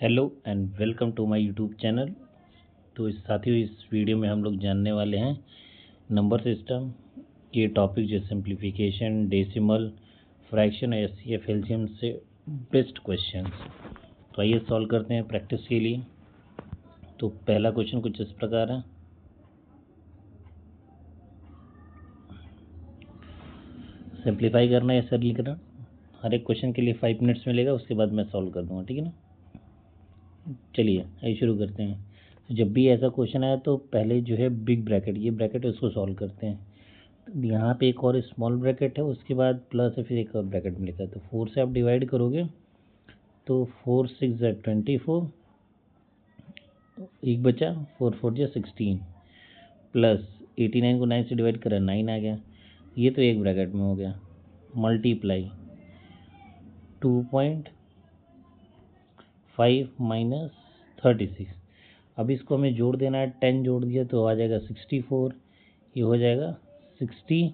Hello and welcome to my YouTube channel. तो साथियों, इस वीडियो में हम लोग जानने वाले हैं नंबर सिस्टम। ये टॉपिक जो simplification, decimal, fraction, HCF, LCM से बेस्ट क्वेश्चंस। तो आइए सॉल्व करते हैं प्रैक्टिस के लिए। तो पहला क्वेश्चन कुछ इस प्रकार है। सिंप्लीफाई करना या सरलीकरण, हर एक क्वेश्चन के लिए 5 मिनट्स मिलेगा, उसके बाद मैं सॉल्व कर दूंगा, ठीक है ना। चलिए आइए शुरू करते हैं। तो जब भी ऐसा क्वेश्चन आया तो पहले जो है बिग ब्रैकेट, ये ब्रैकेट है, उसको सॉल्व करते हैं। तो यहाँ पे एक और स्मॉल ब्रैकेट है, उसके बाद प्लस है, फिर एक और ब्रैकेट मिलेगा। है तो 4 से आप डिवाइड करोगे तो 4 6 ज़ा 24, एक बचा, 4 4 ज़ा 16, प्लस 89 को 9 से डिवाइड करा 9 आ गया। ये तो एक ब्रैकेट में हो गया, मल्टीप्लाई 2.5 माइनस 36। अब इसको हमें जोड़ देना है, 10 जोड़ दिया तो आ जाएगा 64, ये हो जाएगा 73।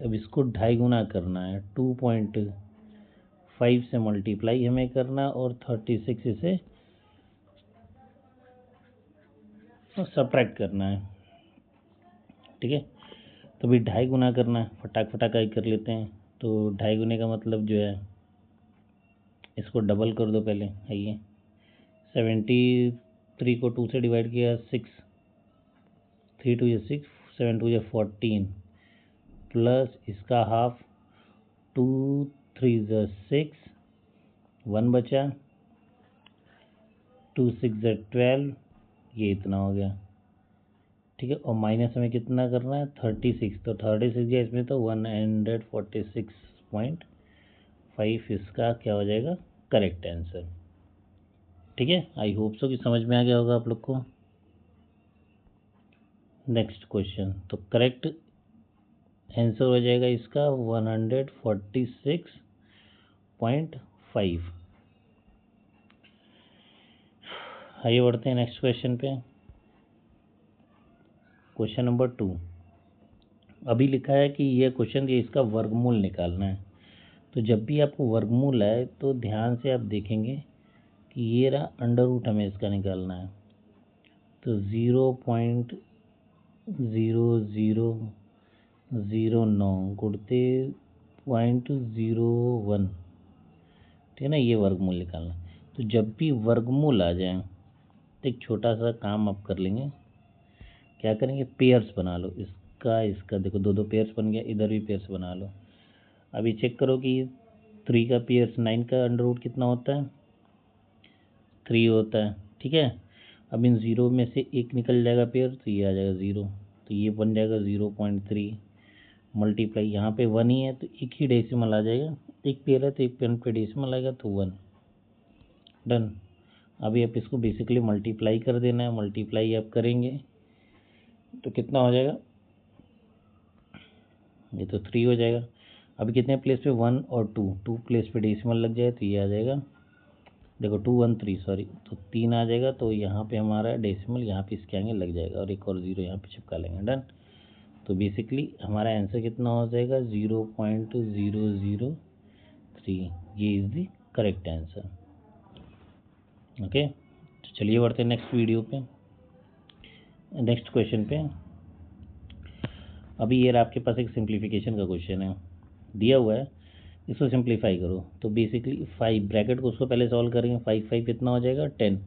अब इसको 2.5 गुना करना है, 2.5 से मल्टीप्लाई हमें करना और 36 इसे सब्ट्रैक्ट करना है, ठीक है। तो भी 2.5 गुना करना है, फटाक फटाक ही कर लेते हैं। तो 2.5 गुने का मतलब जो है, इसको डबल कर दो पहले। आइए, 73 को 2 से डिवाइड किया 6, 3 2 6, 7 2 14, प्लस इसका हाफ 2 3 6, 1 बचा, 2 6 12, ये इतना हो गया, ठीक है। और माइनस हमें कितना करना है, 36। तो 36 है इसमें, तो 146.5 इसका क्या हो जाएगा, करेक्ट आंसर, ठीक है। आई होप सो कि समझ में आ गया होगा आप लोग को। नेक्स्ट क्वेश्चन, तो करेक्ट आंसर हो जाएगा इसका 146.5। आइए बढ़ते हैं नेक्स्ट क्वेश्चन पे। Question number 2। अभी लिखा है कि यह क्वेश्चन ये इसका वर्गमूल निकालना है। तो जब भी आपको वर्गमूल आए तो ध्यान से आप देखेंगे कि ये रहा अंडर रूट, हमें इसका निकालना है। तो 0.0009 गुणते 0.01, ठीक है ना, ये वर्गमूल निकालना है। तो जब भी वर्गमूल आ जाए तो एक छोटा सा काम आप कर लेंगे। क्या करेंगे, पेयर्स बना लो, इसका इसका देखो, दो दो पेयर्स बन गया, इधर भी पेयर्स बना लो। अभी चेक करो कि 3 का पेयर्स 9 का अंडर रूट कितना होता है, 3 होता है, ठीक है। अब इन ज़ीरो में से एक निकल जाएगा पेयर, तो ये आ जाएगा 0, तो ये बन जाएगा 0.3 मल्टीप्लाई, यहाँ पे 1 ही है तो एक ही डेसिमल आ जाएगा, एक पेयर है तो एक पेयर पे डेसिमल आएगा, तो 1, डन। अभी आप इसको बेसिकली मल्टीप्लाई कर देना है। मल्टीप्लाई आप करेंगे तो कितना हो जाएगा, ये तो 3 हो जाएगा। अभी कितने प्लेस पे, 1 और 2 प्लेस पे डेसिमल लग जाए तो ये आ जाएगा, देखो 2 1 3, सॉरी, तो 3 आ जाएगा। तो यहाँ पे हमारा डेसिमल यहाँ पे इसके आगे लग जाएगा और एक और 0 यहाँ पे चिपका लेंगे, डन। तो बेसिकली हमारा आंसर कितना हो जाएगा, 0.003। ये is the correct answer, okay. तो चलिए बढ़ते हैं नेक्स्ट वीडियो पे, नेक्स्ट क्वेश्चन पे। अभी ये आपके पास एक सिंप्लीफिकेशन का क्वेश्चन है दिया हुआ है, इसको सिंप्लीफाई करो। तो बेसिकली 5 ब्रैकेट को उसको पहले सॉल्व करेंगे। 5 5 कितना हो जाएगा, 10।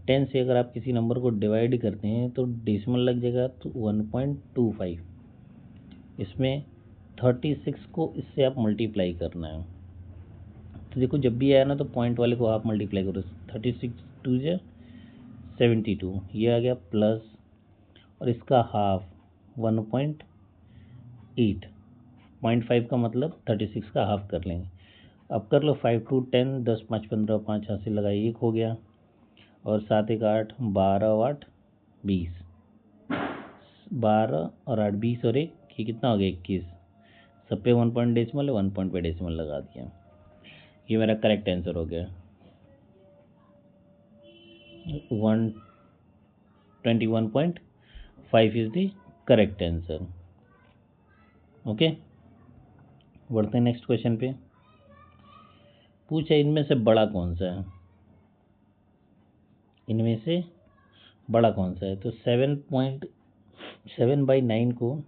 10 से अगर आप किसी नंबर को डिवाइड करते हैं तो डेसिमल लग जाएगा, तो 1.25। इसमें 36 को इससे आप मल्टीप्लाई करना है। तो देखो जब भी आया ना तो पॉइंट वाले को आप मल्टीप्लाई करो, 36 2 ज़ा 72, ये आ गया, प्लस और इसका हाफ 1.8, 0.5 का मतलब 36 का हाफ कर लेंगे। अब कर लो, 5 2 10, 10 5 15, 5 हाथ से लगाई, 1 हो गया, और 7 1 8, 12 8 20, 12 और 8 20 और 1, ये कितना हो गया, 21। सब पे 1 पॉइंट डेसिमल है, 1 पॉइंट पे डेसिमल लगा दिया। ये मेरा करेक्ट आंसर हो गया, 121.5 is the correct answer, okay. बढ़ते हैं नेक्स्ट क्वेश्चन पे। पूछा इनमें से बड़ा कौन सा है, इनमें से बड़ा कौन सा है। तो 7.7/9 को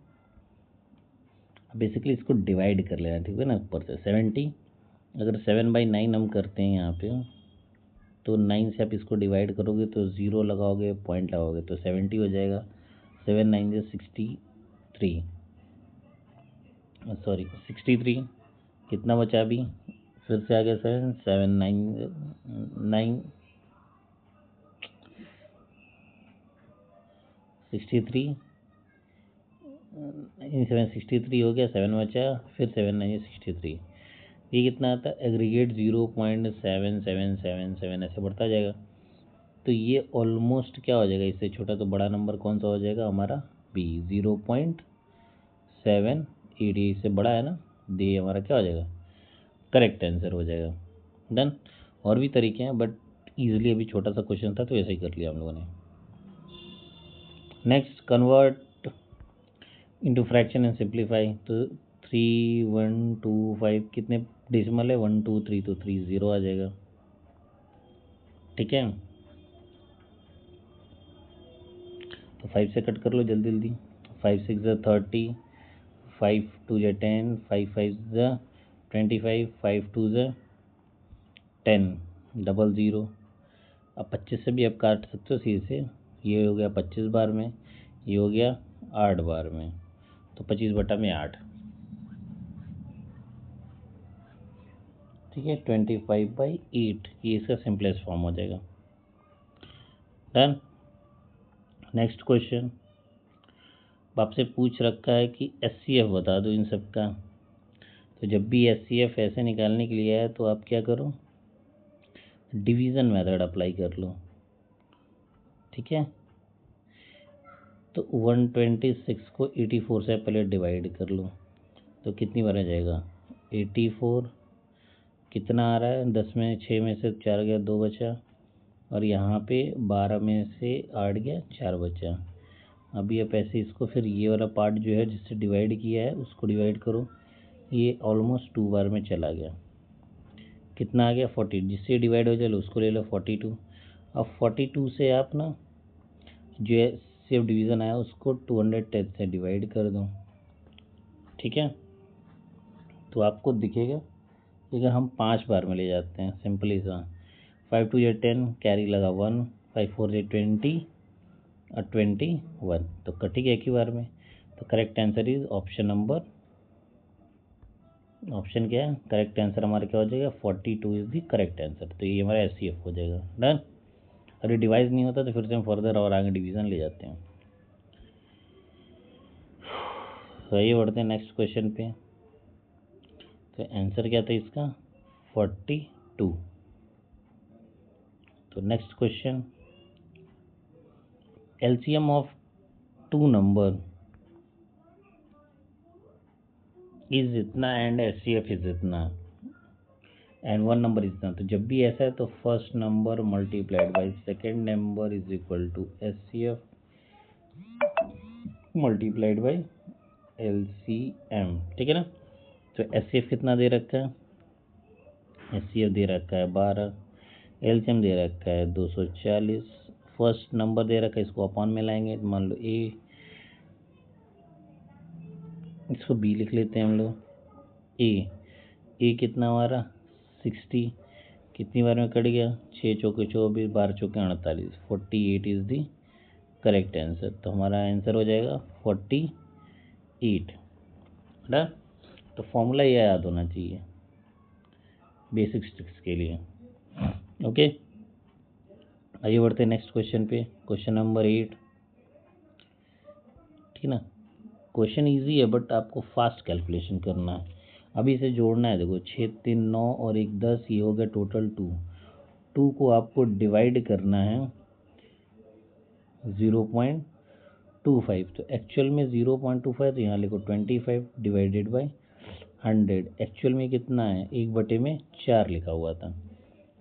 बेसिकली इसको डिवाइड कर लेना, ठीक है ना, ऊपर से 70। अगर 7/9 हम करते हैं यहाँ पे, तो 9 से आप इसको डिवाइड करोगे तो 0 लगाओगे, पॉइंट लगाओगे तो 70 हो जाएगा। 7×9 = 63, सॉरी 63। कितना बचा अभी, फिर से आ गया 7, 7×9 63, 763 हो गया, 7 बचा, फिर 7×9 = 63। ये कितना आता है, एग्रीगेट 0.7777 ऐसे बढ़ता जाएगा। तो ये ऑलमोस्ट क्या हो जाएगा, इससे छोटा तो बड़ा नंबर कौन सा हो जाएगा हमारा, बी 0.78। इससे बड़ा है ना, डी हमारा क्या हो जाएगा, करेक्ट आंसर हो जाएगा। डन। और भी तरीके हैं बट ईजिली अभी छोटा सा क्वेश्चन था तो ऐसे ही कर लिया हम लोगों ने। Next, convert into fraction and simplify. तो 3125 कितने डेसिमल है, 1 2 3, तो 3 0 आ जाएगा, ठीक है। तो 5 से कट कर लो जल्दी जल्दी। 5 6 = 30, 5 2 = 10, 5 5 = 25, 5 2 = 10, 00। अब 25 से भी आप काट सकते हो सीधे से। ये हो गया 25 बार में, ये हो गया 8 बार में, तो 25/8, ठीक है। 25/8 ये इसका सिंपलेस्ट फॉर्म हो जाएगा। डन। नेक्स्ट क्वेश्चन, आपसे पूछ रखा है कि HCF बता दो इन सब का। तो जब भी HCF ऐसे निकालने के लिए आए तो आप क्या करो, डिवीज़न मेथड अप्लाई कर लो, ठीक है। तो 126 को 84 से पहले डिवाइड कर लो, तो कितनी बार आ जाएगा, 84। कितना आ रहा है, 10 में 6 में से 4 गया, 2 बचा, और यहाँ पे 12 में से 8 गया, 4 बचा। अभी आप ऐसे इसको फिर ये वाला पार्ट जो है जिससे डिवाइड किया है उसको डिवाइड करो, ये ऑलमोस्ट 2 बार में चला गया। कितना आ गया, 40। जिससे डिवाइड हो जाए उसको ले लो 42। अब 42 से आप ना जो है सेफ डिवीज़न आया उसको 210 से डिवाइड कर दो, ठीक है। तो आपको दिखेगा कि अगर हम 5 बार में ले जाते हैं, सिंपली सा 5 2 = 10, कैरी लगा 1, 5 4 = 20 और 21, तो कटी गया एक ही बार में। तो correct answer is option number, option क्या है, करेक्ट आंसर हमारा क्या हो जाएगा, 42 इज द करेक्ट आंसर। तो ये हमारा HCF हो जाएगा। डन। अगर डिवाइस नहीं होता तो फिर से हम फर्दर और आगे डिवीज़न ले जाते हैं। तो ये बढ़ते हैं नेक्स्ट क्वेश्चन पे। तो आंसर क्या था इसका, 42। तो next question, LCM of 2 number is इतना एंड HCF इज इतना एंड 1 नंबर इज इतना। तो जब भी ऐसा है तो first number multiplied by second number is equal to HCF multiplied by LCM, ठीक है ना। तो HCF कितना दे रखा है, HCF दे रखा है 12, LCM दे रखा है 240, फर्स्ट नंबर दे रखा है, इसको अपॉन में लाएंगे, मान लो A, इसको B लिख लेते हैं हम लोग। A कितना हमारा 60, कितनी बार में कट गया, 6 चौके 24, 12 चौके 48, 48 इज दी करेक्ट आंसर। तो हमारा आंसर हो जाएगा 48। ना, तो फॉर्मूला ये याद होना चाहिए बेसिक ट्रिक्स के लिए। ओके, आइए बढ़ते हैं नेक्स्ट क्वेश्चन पे। क्वेश्चन नंबर 8, ठीक है ना। क्वेश्चन इजी है बट आपको फास्ट कैलकुलेशन करना है। अभी इसे जोड़ना है, देखो 6 3 9 और 1 10, ये हो गया टोटल 2 को आपको डिवाइड करना है 0.25। तो एक्चुअल में 0.25, तो यहाँ लिखो 25 डिवाइडेड बाई 100। एक्चुअल में कितना है, 1/4 लिखा हुआ था।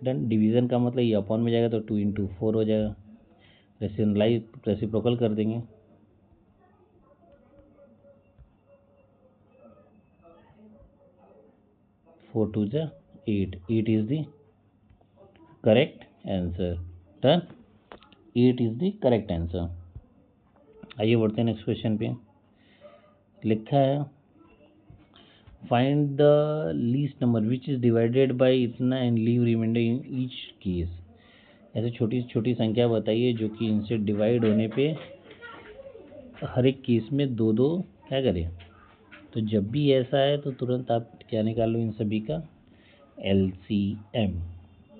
डन। डिवीज़न का मतलब ये अपॉन में जाएगा तो 2 × 4 हो जाएगा, रेसिप्रोकल कर देंगे। 4 2 = 8. 8 is the correct answer. Done. 8 is the correct answer. आइए बढ़ते हैं नेक्स्ट क्वेश्चन पे। लिखा है find the least number which is divided by इतना and leave remainder in each case. ऐसे छोटी छोटी संख्या बताइए जो कि इनसे डिवाइड होने पे हर एक केस में दो दो क्या करें। तो जब भी ऐसा है तो तुरंत आप क्या निकालो इन सभी का LCM।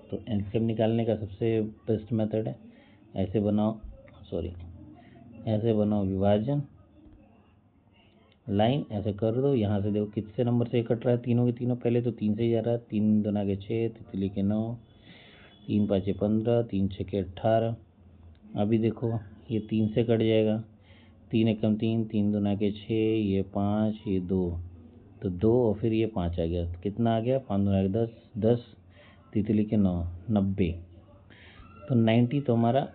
तो LCM निकालने का सबसे बेस्ट मेथड है ऐसे बनाओ विभाजन लाइन, ऐसे कर दो। यहाँ से देखो कितने नंबर से कट रहा है, तीनों के तीनों। पहले तो 3 से ही जा रहा है, 3 दूना के 6, तितली के 9, 3 5 15, 3 6 के 18। अभी देखो ये 3 से कट जाएगा, 3 एकम 3, 3 दूना के 6, ये 5, ये 2, तो 2 और फिर ये 5 आ गया। तो कितना आ गया, 5 दूना के 10, 10 तितली के 9, 90। तो 90 तो हमारा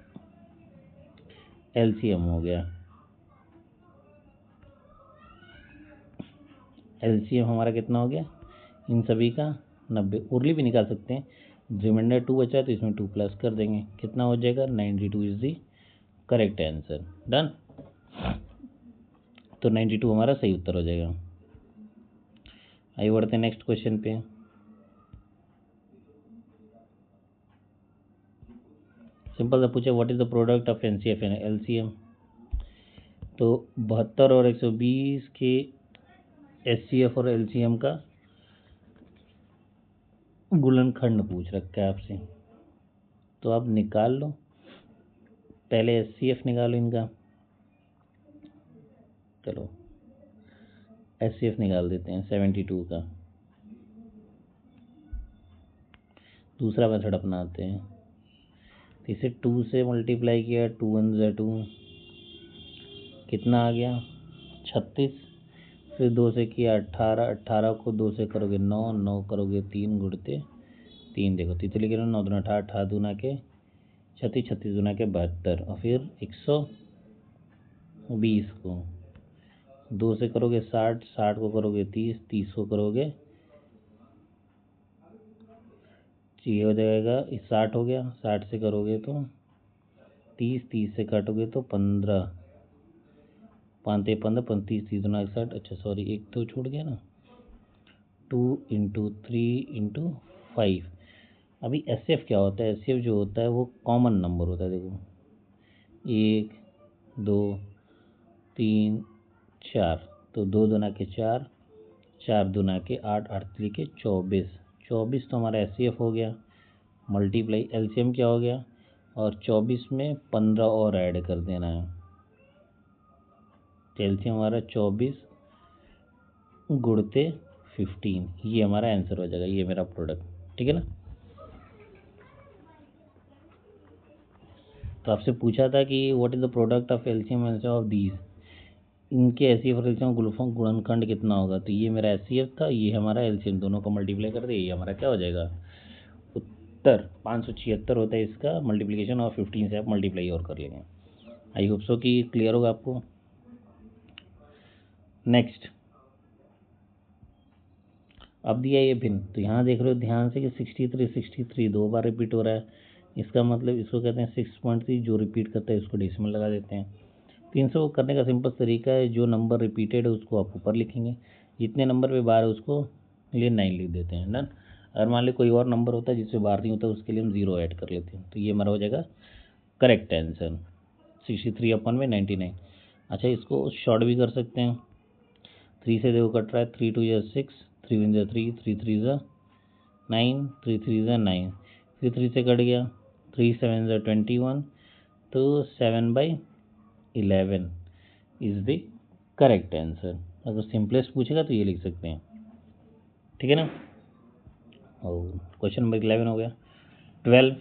LCM हो गया। LCM हमारा कितना हो गया इन सभी का 90। उर्ली भी निकाल सकते हैं, रिमाइंडर 2 बचा है तो इसमें 2 प्लस कर देंगे, कितना हो जाएगा 92 is the correct answer. Done. तो 92 हमारा सही उत्तर हो जाएगा। आइए बढ़ते हैं नेक्स्ट क्वेश्चन पे। सिंपल सा पूछे what is the product of NCF and LCM। तो 72 और 120 के SCF और LCM का गुणनखंड पूछ रखा है आपसे, तो आप निकाल लो। पहले SCF निकालो इनका, चलो SCF निकाल देते हैं 72 का। दूसरा मेथड अपनाते हैं, तो इसे 2 से मल्टीप्लाई किया, 2 1 ज़ा 2, कितना आ गया 36। फिर 2 से किया 18, 18 को 2 से करोगे 9, 9 करोगे 3 गुणते 3, देखो तितली के 9 दूना 18, 18 दूना के 36, 36 दूना के 72, और फिर 120 को 2 से करोगे 60, 60 को करोगे 30, 30 को करोगे, ये हो जाएगा 60 हो गया, 60 से करोगे तो 30, 30 से काटोगे तो 15, 5 15, 35, 30 दूना 60। अच्छा सॉरी एक तो छूट गया ना, 2 इंटू 3 इंटू 5। अभी SCF क्या होता है, SCF जो होता है वो कॉमन नंबर होता है। देखो 1 2 3 4, तो 2 दूना के 4, 4 दूना के 8, 8 3 के 24, 24 तो हमारा SCF हो गया। मल्टीप्लाई LCM क्या हो गया, और 24 में 15 और ऐड कर देना है। LCM हमारा 24 गुणते 15, ये हमारा आंसर हो जाएगा, ये मेरा प्रोडक्ट। ठीक है ना। तो आपसे पूछा था कि what is the product of LCM of these, इनके SCF और LCM गुणनखंड कितना होगा। तो ये मेरा SCF था, ये हमारा LCM, दोनों को मल्टीप्लाई कर दे, ये हमारा क्या हो जाएगा उत्तर। 576 होता है इसका मल्टीप्लिकेशन, और 15 से आप मल्टीप्लाई और कर लेंगे। आई होप सो कि क्लियर होगा आपको। नेक्स्ट अब दिया ये भिन्न, तो यहाँ देख रहे हो ध्यान से कि 63 63 2 बार रिपीट हो रहा है, इसका मतलब इसको कहते हैं 6.3, जो रिपीट करता है उसको डेसिमल लगा देते हैं। 300 को करने का सिंपल तरीका है, जो नंबर रिपीटेड है उसको आप ऊपर लिखेंगे, जितने नंबर पे बार है उसको लिए 9 लिख देते हैं। डन। अगर मान ली कोई और नंबर होता है जिससे बार नहीं होता, उसके लिए हम 0 ऐड कर लेते हैं, तो ये हमारा हो जाएगा करेक्ट आंसर 63 अपन में 99। अच्छा इसको शॉर्ट भी कर सकते हैं, 3 से देखो कट रहा है, 3 2 या 6, 3 1 या 3, 3 3 ज़ा 9, 3 3 ज़ा 9, फिर 3 से कट गया, 3 7 ज़ा 21, तो 7/11 इज़ द करेक्ट आंसर। अगर सिंपलेस्ट पूछेगा तो ये लिख सकते हैं। ठीक है ना। और क्वेश्चन नंबर 11 हो गया। 12,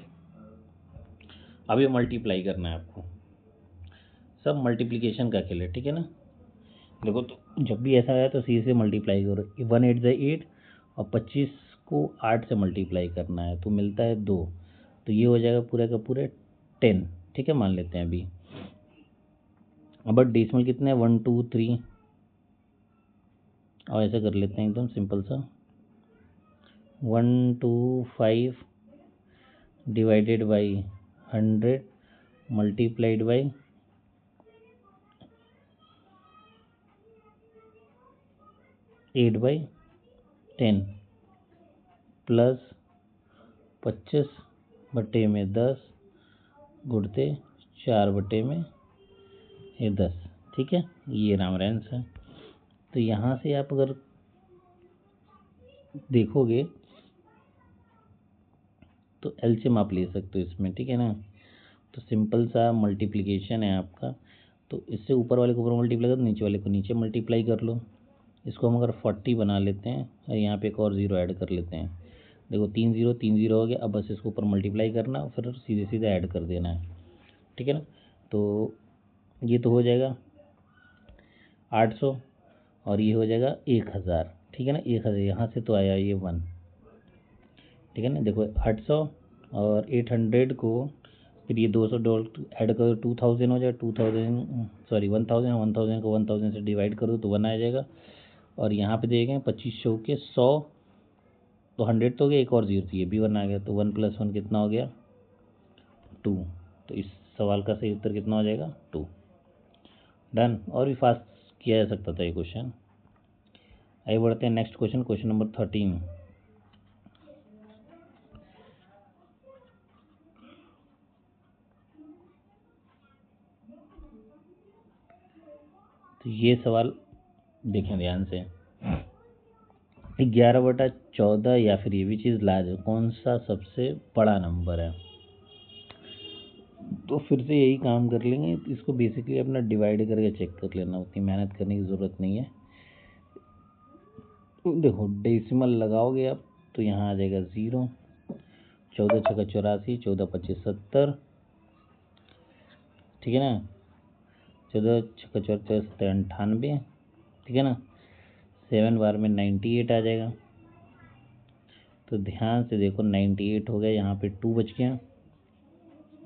अभी मल्टीप्लाई करना है आपको, सब मल्टीप्लिकेशन का खेल है। ठीक है ना। देखो तो जब भी ऐसा आया तो सी से मल्टीप्लाई करो, 1 8 ज़ा 8, और 25 को 8 से मल्टीप्लाई करना है तो मिलता है 2, तो ये हो जाएगा पूरे का पूरे 10। ठीक है, मान लेते हैं अभी। अब डेसिमल कितने हैं 1 2 3, और ऐसा कर लेते हैं एकदम सिंपल सा 125 divided by 100 multiplied by 8/10 plus 25/10 गुणते 4/10। ठीक है, ये राम रेंस है। तो यहाँ से आप अगर देखोगे तो एलसीएम आप ले सकते हो इसमें, ठीक है ना। तो सिंपल सा मल्टीप्लिकेशन है आपका। तो इससे ऊपर वाले को ऊपर मल्टीप्लाई कर दो, नीचे वाले को नीचे मल्टीप्लाई कर लो। इसको हम अगर 40 बना लेते हैं और यहाँ पे एक और ज़ीरो ऐड कर लेते हैं। देखो 3 0 हो गया। अब बस इसको ऊपर मल्टीप्लाई करना, फिर सीधे सीधे ऐड कर देना है, ठीक है ना। तो ये तो हो जाएगा 800 और ये हो जाएगा 1000, ठीक है ना। 1000 यहाँ से तो आया ये 1, ठीक है ना। देखो 800 और 800 को फिर ये $200 ऐड करो, 2000 हो जाएगा। 1000 सॉरी 1000 को 1000 से डिवाइड करो तो 1 आ जाएगा। और यहाँ पे देखें 2500 के 100, तो 100 तो हो गया, एक और जीरो, तो ये भी 1 आ गया। तो 1 + 1 कितना हो गया 2। तो इस सवाल का सही उत्तर कितना हो जाएगा 2। डन। और भी फास्ट किया जा सकता था ये क्वेश्चन। आइए बढ़ते हैं नेक्स्ट क्वेश्चन, क्वेश्चन नंबर 13। तो ये सवाल देखें ध्यान से। 11/14 या फिर ये भी चीज़ लाज कौन सा सबसे बड़ा नंबर है। तो फिर से यही काम कर लेंगे, इसको बेसिकली अपना डिवाइड करके चेक कर लेना, उतनी मेहनत करने की ज़रूरत नहीं है। देखो डेसिमल लगाओगे आप तो यहाँ आ जाएगा 0। 14 × 6 = 84, 14 × 25 = 70, ठीक है ना। 14 × 6 = 94, 98, ठीक है ना। 7 बार में 98 आ जाएगा। तो ध्यान से देखो 98 हो गया, यहाँ पे 2 बच गया,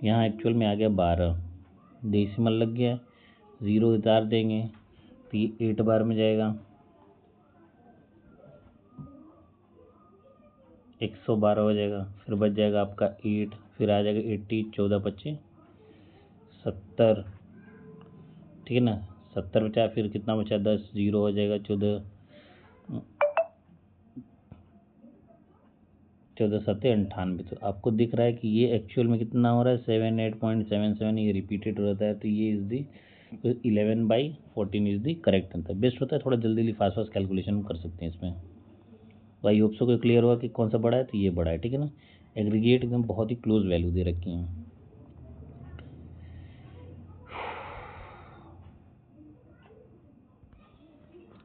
यहाँ एक्चुअल में आ गया 12, डेसिमल लग गया, 0 उतार देंगे तो ये 8 बार में जाएगा, 112 हो जाएगा। फिर बच जाएगा आपका 8, फिर आ जाएगा 80, 14 × 25 = 70, ठीक है ना। 70 बचा, फिर कितना बचा 10, 0 हो जाएगा। 14 7 98। तो आपको दिख रहा है कि ये एक्चुअल में कितना हो रहा है 78.77, ये रिपीटेड रहता है। तो ये is the 11/14 is the correct answer. Best होता है थोड़ा जल्दी फास्ट कैलकुलेशन कर सकते हैं इसमें। तो आई होप सो को क्लियर हुआ कि कौन सा बड़ा है। तो ये बड़ा है, ठीक है ना। एग्रीगेट एकदम बहुत ही क्लोज वैल्यू दे रखी हैं।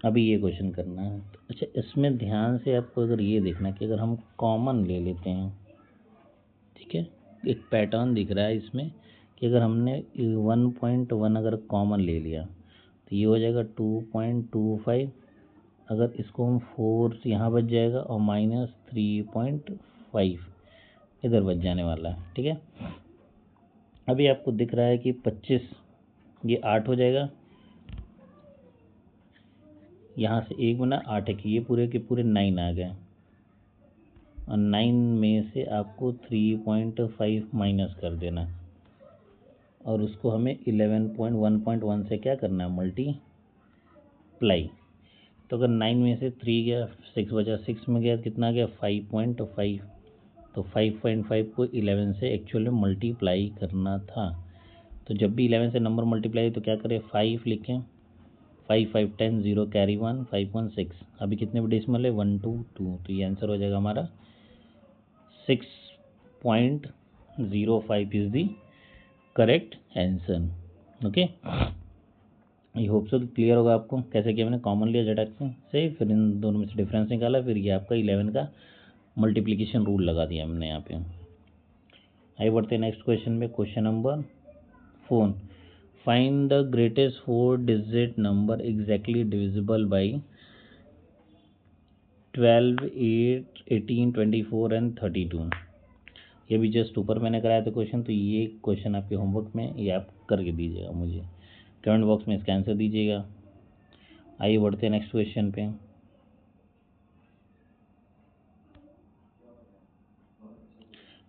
अभी ये क्वेश्चन करना है। तो अच्छा, इसमें ध्यान से आपको अगर ये देखना कि अगर हम कॉमन ले लेते हैं, ठीक है, एक पैटर्न दिख रहा है इसमें कि अगर हमने 1.1 अगर कॉमन ले लिया तो ये हो जाएगा 2.25। अगर इसको हम 4 यहाँ बच जाएगा और -3.5 इधर बच जाने वाला है, ठीक है। अभी आपको दिख रहा है कि 25 ये 8 हो जाएगा, यहाँ से 1 बना 8 है कि ये पूरे के पूरे 9 आ गए, और 9 में से आपको 3.5 माइनस कर देना, और उसको हमें 11.1.1 से क्या करना है मल्टीप्लाई। तो अगर 9 में से 3 गया 6 बचा, 6 में गया कितना गया 5.5। तो 5.5 को 11 से एक्चुअल में मल्टीप्लाई करना था। तो जब भी 11 से नंबर मल्टीप्लाई तो क्या करें 5 लिखें, 5 5 10 0 कैरी 1 5.6। अभी कितने डेसिमल है 1 2 2। तो ये आंसर हो जाएगा हमारा 6.05 is the correct answer. Okay, I hope so clear होगा आपको कैसे किया मैंने। कॉमन लिया झटक से, फिर इन दोनों में से डिफरेंस निकाला, फिर ये आपका 11 का मल्टीप्लिकेशन रूल लगा दिया हमने यहाँ पे। आइए बढ़ते हैं नेक्स्ट क्वेश्चन में, question number 4। Find the greatest 4 digit number exactly divisible by 12 8 18 24 and 32। ये भी जस्ट ऊपर मैंने कराया था क्वेश्चन, तो ये क्वेश्चन आपके होमवर्क में ये आप करके दीजिएगा, मुझे कमेंट बॉक्स में इसका आंसर दीजिएगा। आइए बढ़ते हैं नेक्स्ट क्वेश्चन पे।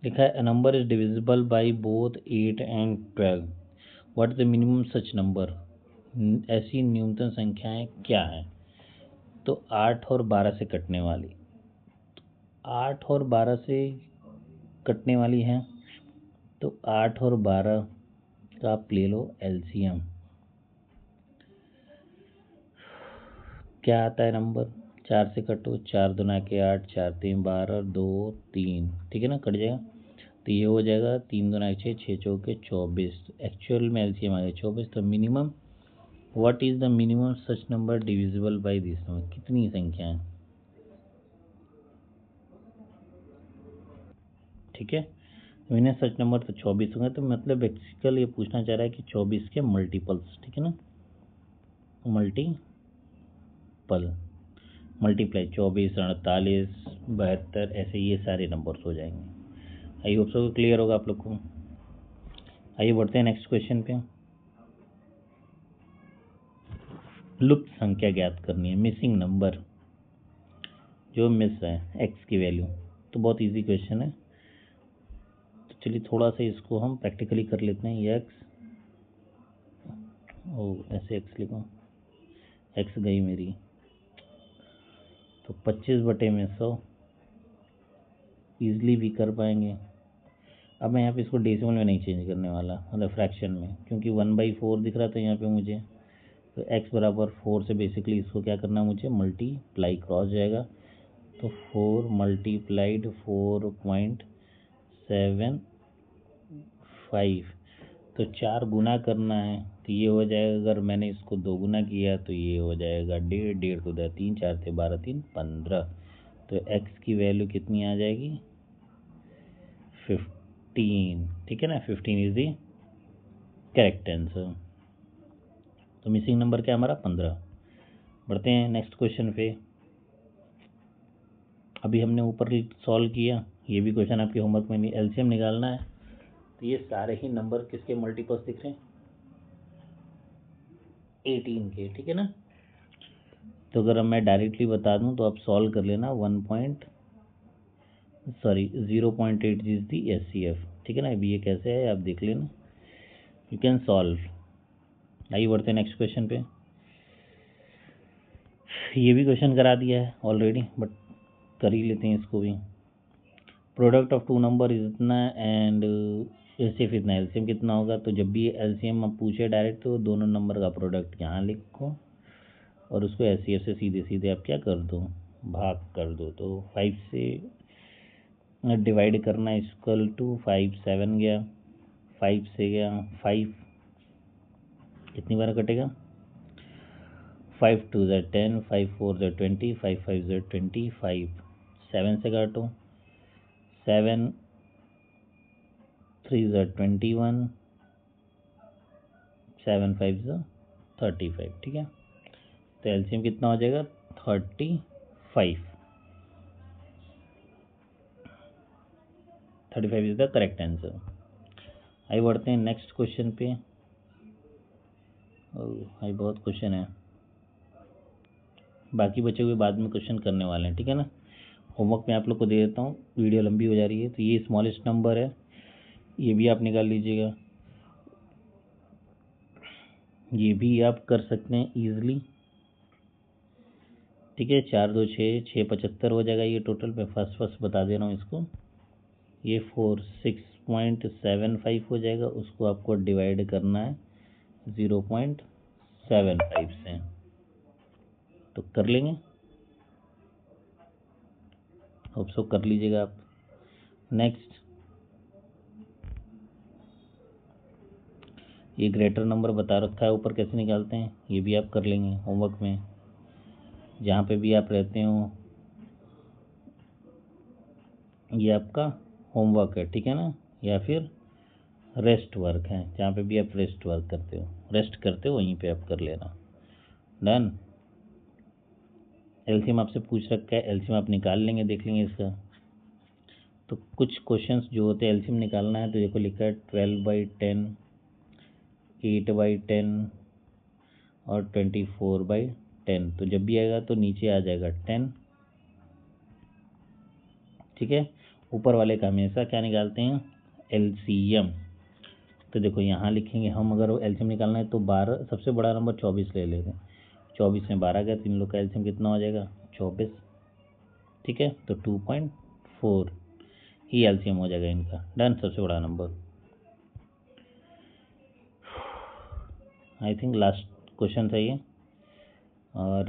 लिखा है a number is divisible by both 8 and 12, what is the minimum such number, ऐसी न्यूनतम संख्याएं क्या हैं। तो 8 और 12 से कटने वाली, 8 और 12 से कटने वाली है, तो 8 और 12 का आप ले लो एलसीएम, क्या आता है नंबर, 4 से कटो, 4 दूना के 8, 4 3 12, 2 3, ठीक है ना, कट जाएगा। तो ये हो जाएगा 3 दूना 6, 6 चौके 24, एक्चुअल में एलसीएम आ गया 24। तो minimum, what is the minimum such number divisible by this number, कितनी संख्याएं, ठीक है। मिनिमम सच नंबर तो 24 होंगे, तो मतलब बेसिकली ये पूछना चाह रहा है कि 24 के मल्टीपल्स, ठीक है ना, मल्टीपल, मल्टीप्लाई 24, 48, 72, ऐसे ये सारे नंबर्स हो जाएंगे। आई होप सो क्लियर होगा आप लोग को। आइए बढ़ते हैं नेक्स्ट क्वेश्चन पे। लुप्त संख्या ज्ञात करनी है, मिसिंग नंबर जो मिस है एक्स की वैल्यू। तो बहुत इजी क्वेश्चन है, तो चलिए थोड़ा सा इसको हम प्रैक्टिकली कर लेते हैं। एक्स, ओ ऐसे एक्स लिखो, एक्स गई मेरी, तो 25/100 ईजिली भी कर पाएंगे। अब मैं यहाँ पे इसको डेसिमल में नहीं चेंज करने वाला, मतलब फ्रैक्शन में, क्योंकि 1/4 दिख रहा था यहाँ पे मुझे। तो x बराबर 4 से बेसिकली इसको क्या करना, मुझे मल्टीप्लाई, क्रॉस जाएगा। तो 4 मल्टीप्लाइड 4.75, तो 4 गुना करना है, तो ये हो जाएगा, अगर मैंने इसको 2 गुना किया तो ये हो जाएगा 1.5, 1.5 तो 3, 4 से 12, 3 15। तो x की वैल्यू कितनी आ जाएगी, 15, ठीक है ना, 15 इज दी करेक्ट आंसर। तो मिसिंग नंबर क्या हमारा 15। बढ़ते हैं नेक्स्ट क्वेश्चन पे। अभी हमने ऊपर सॉल्व किया, ये भी क्वेश्चन आपके होमवर्क में नहीं, एलसीएम निकालना है। तो ये सारे ही नंबर किसके मल्टीपल्स दिख रहे हैं, 18 के, ठीक है ना। तो अगर मैं डायरेक्टली बता दूं तो आप सॉल्व कर लेना, 0.8 इज दी एचसीएफ, ठीक है ना। अभी ये कैसे है आप देख लेना, यू कैन सॉल्व। आइए बढ़ते हैं नेक्स्ट क्वेश्चन पे। ये भी क्वेश्चन करा दिया है ऑलरेडी, बट कर ही लेते हैं इसको भी। प्रोडक्ट ऑफ टू नंबर इतना एंड एलसीएम इतना, एलसीएम कितना होगा। तो जब भी एलसीएम आप पूछे डायरेक्ट, तो दोनों नंबर का प्रोडक्ट यहाँ लिखो और उसको एचसीएफ से सीधे सीधे आप क्या कर दो, भाग कर दो। तो 5 से डिवाइड करना, इक्वल टू 5 7 गया, 5 से गया 5, कितनी बार कटेगा, 5 2 ज़ा 10, 5 4 ज़ा 20, 5 5 ज़ा 25, 7 से काटो, 7 3 ज़ा 21, 7 5 ज़ा 35, ठीक है। तो एलसीएम कितना हो जाएगा, 35, 35 इज द करेक्ट आंसर। आइए बढ़ते हैं नेक्स्ट क्वेश्चन पे। भाई बहुत क्वेश्चन है, बाकी बचे हुए बाद में क्वेश्चन करने वाले हैं, ठीक है ना। होमवर्क में आप लोग को दे देता हूँ, वीडियो लंबी हो जा रही है। तो ये स्मॉलेस्ट नंबर है, ये भी आप निकाल लीजिएगा, ये भी आप कर सकते हैं ईजिली, ठीक है। 4 2 6, 6 75 हो जाएगा ये टोटल। मैं फर्स्ट बता दे रहा हूँ इसको, ये 4 6.75 हो जाएगा, उसको आपको डिवाइड करना है 0.75 से, तो कर लेंगे, होप सो कर लीजिएगा आप। नेक्स्ट, ये ग्रेटर नंबर बता रखा है ऊपर, कैसे निकालते हैं ये भी आप कर लेंगे होमवर्क में, जहाँ पे भी आप रहते हो, ये आपका होमवर्क है, ठीक है ना, या फिर रेस्ट वर्क है, जहाँ पे भी आप रेस्ट वर्क करते हो, रेस्ट करते हो वहीं पे आप कर लेना। डन। एलसीएम आपसे पूछ रखा है, एलसीएम आप निकाल लेंगे, देख लेंगे इसका। तो कुछ क्वेश्चंस जो होते हैं एलसीएम निकालना है, तो देखो लिखा है 12/10, 8/10 और 24/10। तो जब भी आएगा तो नीचे आ जाएगा 10, ठीक है। ऊपर वाले का हमेशा क्या निकालते हैं, एलसीएम। तो देखो यहाँ लिखेंगे हम, अगर एलसीएम निकालना है तो 12, सबसे बड़ा नंबर 24 ले लेते हैं। 24 में 12 गया तो इन लोग का एलसीएम कितना हो जाएगा, 24। ठीक है, तो 2.4 ही एलसीएम हो जाएगा इनका। डन, सबसे बड़ा number. I think last question था ये। और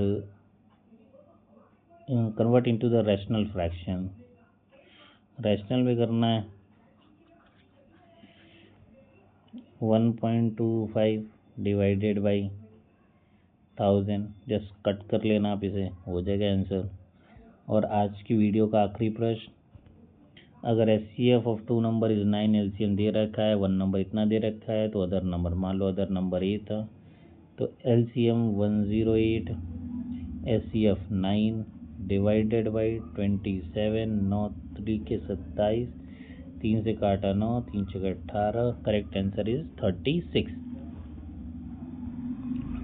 convert into the rational fraction, rational में करना है। 1.25 डिवाइडेड बाई 1000, जस्ट कट कर लेना आप इसे, हो जाएगा आंसर। और आज की वीडियो का आखिरी प्रश्न, अगर HCF of 2 number is 9, LCM दे रखा है, 1 नंबर इतना दे रखा है, तो अदर नंबर मान लो, अदर नंबर ए था, तो एलसीएम 108, एचसीएफ 9 डिवाइडेड बाई 27, 9 3 के 27, 3 से काटा 9, 3 से 18, करेक्ट आंसर इज 36।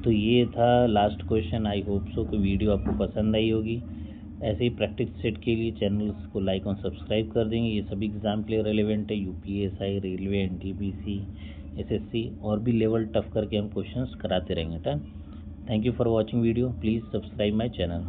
तो ये था last question. I hope so कि वीडियो आपको पसंद आई होगी। ऐसे ही प्रैक्टिस सेट के लिए चैनल्स को लाइक और सब्सक्राइब कर देंगे। ये सभी एग्ज़ाम के लिए रेलिवेंट है, यूपीएसआई, रेलवे, एनटीपीसी, एसएससी और भी लेवल टफ करके हम क्वेश्चंस कराते रहेंगे। Thank you for watching video, please subscribe my channel.